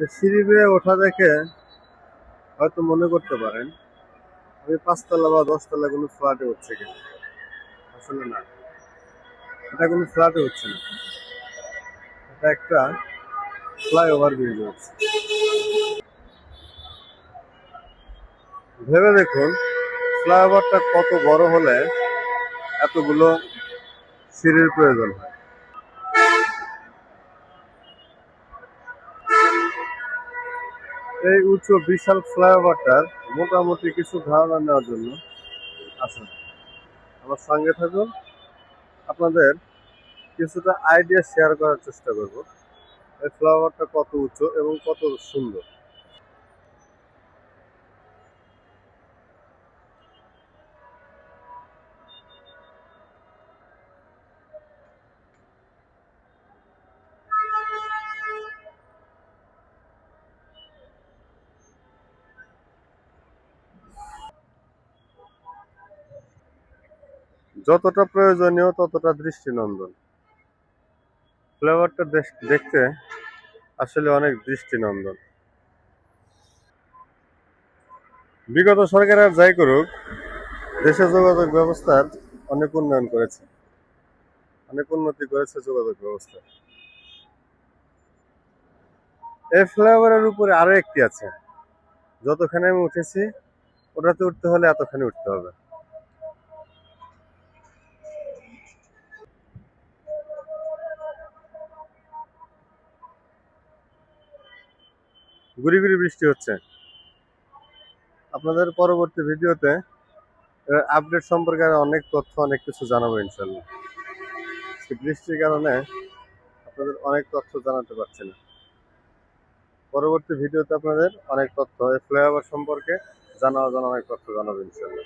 যে সিঁড়ি বেয়ে ওঠা দেখে হয়তো মনে করতে পারেন আমি ৫ তলা বা ১০ তলা কোনো ফ্ল্যাটে উঠছে কিনা। আসলে না, এটা কোনো ফ্ল্যাটে হচ্ছে না, এটা একটা ফ্লাইওভার ব্রিজে হচ্ছে। ভেবে দেখুন ফ্লাইওভারটা কত বড় হলে এতগুলো সিঁড়ির প্রয়োজন হয়। এই উঁচু বিশাল ফ্লাইওভারটার মোটামুটি কিছু ধারণা নেওয়ার জন্য আসুন আমার সঙ্গে থাকুন, আপনাদের কিছুটা আইডিয়া শেয়ার করার চেষ্টা করব এই ফ্লাইওভারটা কত উঁচু এবং কত সুন্দর। যতটা প্রয়োজনীয় ততটা দৃষ্টিনন্দন। ফ্লাইওভারটা দেখতে আসলে অনেক দৃষ্টিনন্দন। বিগত সরকার আর যাই করুক, দেশের যোগাযোগ ব্যবস্থার অনেক উন্নয়ন করেছে, অনেক উন্নতি করেছে যোগাযোগ ব্যবস্থা। এই ফ্লাইওভারের উপরে আরো একটি আছে, যতখানি আমি উঠেছি ওটাতে উঠতে হলে এতখানি উঠতে হবে। গুড়ি গুড়ি বৃষ্টি হচ্ছে। আপনাদের পরবর্তী ভিডিওতে এর আপডেট সম্পর্কে আরো অনেক তথ্য, অনেক কিছু জানাবো ইনশাল্লাহ। বৃষ্টির কারণে আপনাদের অনেক তথ্য জানাতে পারছি না। পরবর্তী ভিডিওতে আপনাদের অনেক তথ্য এই ফ্লাইওভার সম্পর্কে জানা অজানা অনেক তথ্য জানাবো ইনশাল্লাহ।